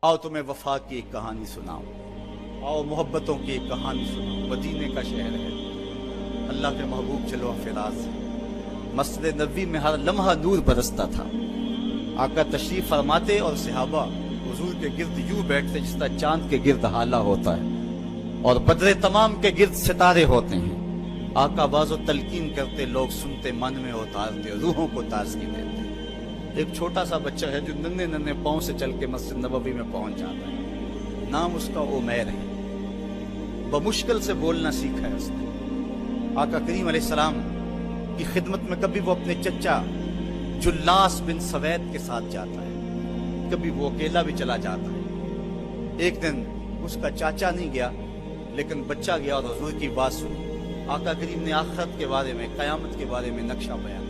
आओ तुम्हें वफा की एक कहानी सुनाऊं, आओ मोहब्बतों की एक कहानी सुनाऊं। मदीने का शहर है, अल्लाह के महबूब चलो फिराज है। मस्जिद नबवी में हर लम्हा नूर बरसता था। आका तशरीफ फरमाते और सहाबा हुजूर के गिर्द यूं बैठते जिस तरह चांद के गिर्द हाला होता है और बदरे तमाम के गिर्द सितारे होते हैं। आका बाज़ो तलकीन करते, लोग सुनते, मन में उतारते, रूहों को ताज़गी देते। एक छोटा सा बच्चा है जो नन्हे नन्हे पाँव से चल के मस्जिद नबवी में पहुंच जाता है। नाम उसका उमैर है। बमुश्किल से बोलना सीखा है उसने। आका करीम अलैहिस्सलाम की खिदमत में कभी वो अपने चचा जुल्लास बिन सवैद के साथ जाता है, कभी वो अकेला भी चला जाता है। एक दिन उसका चाचा नहीं गया लेकिन बच्चा गया और हुजूर की बात सुनी। आका करीम ने आखिरत के बारे में, कयामत के बारे में नक्शा बयान किया।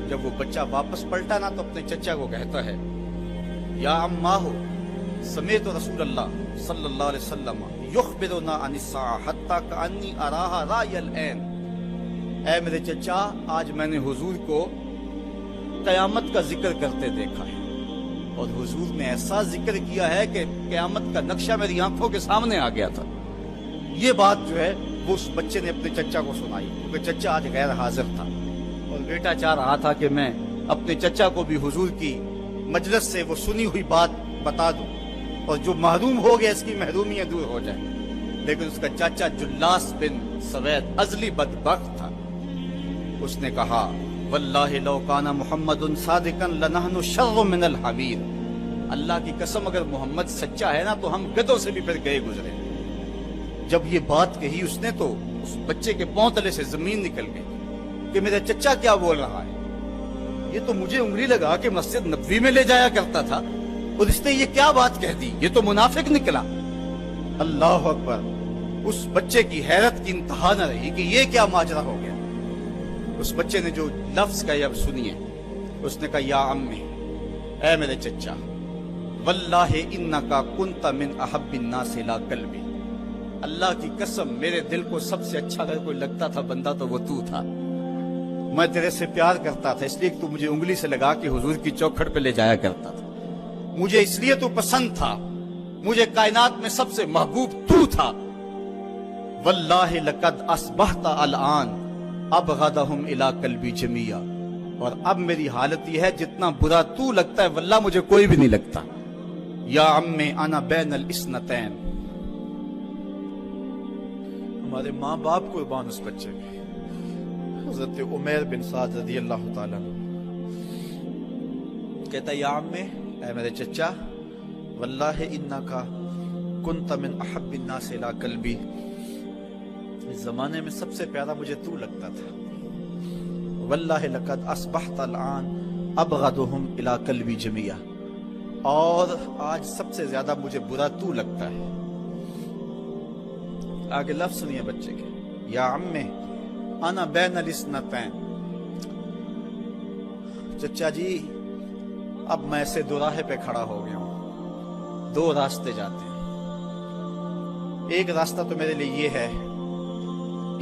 जब वो बच्चा वापस पलटा ना तो अपने चचा को कहता है, या अम्माहु समेत रसूलुल्लाह सल्लल्लाहु अलैहि वसल्लम युखबिरुना अनिस्सा हत्ता कअन्नी अराहा रायल ऐन। ऐ मेरे चचा, आज मैंने हुजूर को कयामत का जिक्र करते देखा है और हुजूर ने ऐसा जिक्र किया है कि कयामत का नक्शा मेरी आंखों के सामने आ गया था। ये बात जो है वो उस बच्चे ने अपने चचा को सुनाई, क्योंकि चचा आज गैर हाजिर था और बेटा चाह रहा था कि मैं अपने चचा को भी हुजूर की मजलिस से वो सुनी हुई बात बता दूं और जो महरूम हो गया इसकी महरूमियां दूर हो जाए। लेकिन उसका चाचा जुल्लास बिन सवैद अजली बदबख्त था। उसने कहा, वल्लाहि लौ काना मुहम्मदुन सादिकन लनहनु शर्रु मिनल हमीर। अल्लाह की कसम, अगर मोहम्मद सच्चा है ना तो हम गधों से भी फिर गए गुजरे। जब ये बात कही उसने तो उस बच्चे के पांव तले से जमीन निकल गई कि मेरा चचा क्या बोल रहा है। ये तो मुझे उंगली लगा के मस्जिद नबवी में ले जाया करता था और इसने ये क्या बात कह दी, ये तो मुनाफिक निकला। अल्लाह अकबर। उस बच्चे की हैरत की इंतहा न रही कि ये क्या माजरा हो गया। उस बच्चे ने जो लफ्ज कहे अब सुनिए। उसने कहा, या अम्मी, ऐ मेरे चचा, वल्लाहि इन्नका कुन्ता मिन अहब्बिन नास इला कल्बी। अल्लाह की कसम, मेरे दिल को सबसे अच्छा अगर कोई लगता था बंदा तो वो तू था। मैं तेरे से प्यार करता था इसलिए तू मुझे उंगली से लगा के हुजूर की चौखट पे ले जाया करता था। मुझे इसलिए तू पसंद था, मुझे कायनात में सबसे महबूब तू था। वल्लाहि लक़द अस्बहता अलआन अबग़दहुम इला कल्बी जमिया। और अब मेरी हालत यह है, जितना बुरा तू लगता है वल्लाह मुझे कोई भी नहीं लगता। या अम्मे अना बैनल इस्नतैन। हमारे माँ बाप कुर्बान उस बच्चे पे। हज़रत उमैर बिन साद रज़ियल्लाहु ताला कहता, या अम्मे, ऐ मेरे चचा, वल्लाहि इन्नका कुन्ता मिन अहब्बिन नास इला कल्बी। इस जमाने में सबसे प्यारा मुझे तू लगता था। वल्लाहि लक़द अस्बहता अलआन अबग़दुहुम इला कल्बी जमिया। और आज सबसे ज्यादा मुझे बुरा तू लगता है। आगे लफ्ज सुनिए बच्चे के, या अम्मे अना बैनल इस्नतैन। चचा जी, अब मैं ऐसे दोराहे पे खड़ा हो गया हूं। दो रास्ते जाते हैं। एक रास्ता तो मेरे लिए ये है,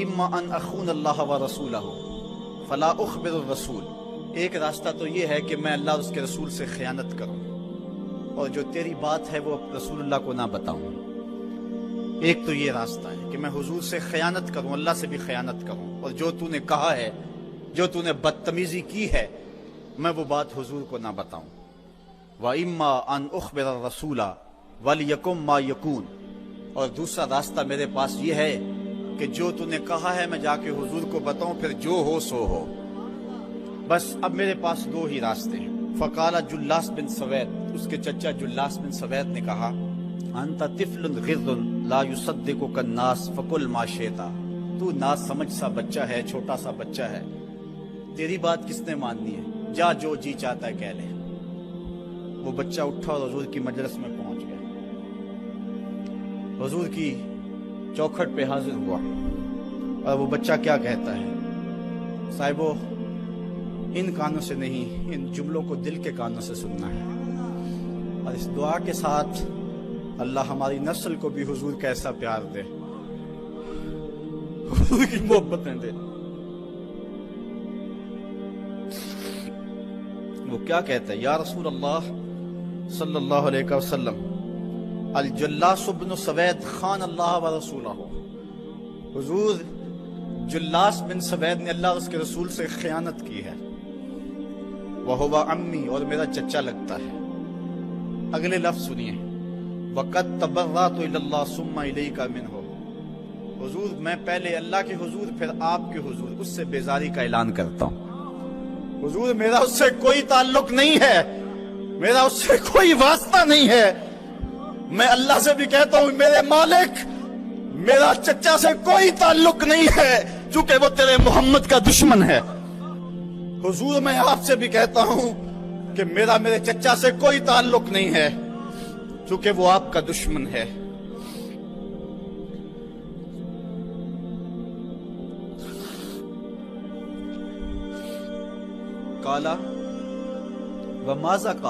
इम्मा अन अखून अल्लाह व रसूलहू फला उखबिर रसूल। एक रास्ता तो ये है कि मैं अल्लाह और उसके रसूल से खयानत करूं और जो तेरी बात है वो रसूलुल्लाह को ना बताऊं। एक तो ये रास्ता है कि मैं हुजूर से खयानत करूं, अल्लाह से भी खयानत करूं और जो तूने कहा है, जो तूने बदतमीजी की है, मैं वो बात हुजूर को ना बताऊं। व इम्मा अन उखबिर रसूला वलियकुम मा यकून। और दूसरा रास्ता मेरे पास ये है कि जो तूने कहा है मैं जाके हुजूर को बताऊं, फिर जो हो सो हो। बस अब मेरे पास दो ही रास्ते हैं। फकाला जुल्लास बिन सवैद, उसके चचा जुल्लास बिन सवैद ने कहा, अंता तिफलुन गिर्दुन ला युसद्दिकुका अन्नास फकुल मा शिता। तू ना समझ सा बच्चा है, छोटा सा बच्चा है, तेरी बात किसने माननी है, जा जो जी चाहता है कह ले। वो बच्चा उठा और हुजूर की मजलिस में पहुंच गया। हुजूर की चौखट पे हाजिर हुआ और वो बच्चा क्या कहता है, साहिबो, इन कानों से नहीं, इन जुमलों को दिल के कानों से सुनना है। और इस दुआ के साथ अल्लाह हमारी नस्ल को भी हुजूर का ऐसा प्यार दे, हुजूर की मोहब्बतें दे। वो क्या कहता है, या रसूल अल्लाह صلی اللہ علیہ وسلم الجلاس بن سوید خان اللہ و رسولہ، حضور جلاس بن سوید نے اللہ اور اس کے رسول سے خیانت کی ہے، وَهُوَ عَمِّي، اور میرا چچا لگتا ہے۔ اگلے لفظ سنیے، وَقَدْ تَبَرَّأْتُ إِلَى اللَّهِ ثُمَّ إِلَيْكَ مِنْهُ، حضور میں پہلے اللہ کے حضور پھر آپ کے حضور اس سے بیزاری کا اعلان کرتا ہوں۔ حضور میرا اس سے کوئی تعلق نہیں ہے، میرا اس سے کوئی واسطہ نہیں ہے، میں اللہ سے بھی کہتا ہوں میرے مالک میرا چچا سے کوئی تعلق نہیں ہے چونکہ وہ تیرے محمد کا دشمن ہے۔ حضور میں آپ سے بھی کہتا ہوں کہ میرا میرے چچا سے کوئی تعلق نہیں ہے چونکہ وہ آپ کا دشمن ہے۔ قال وماذا قال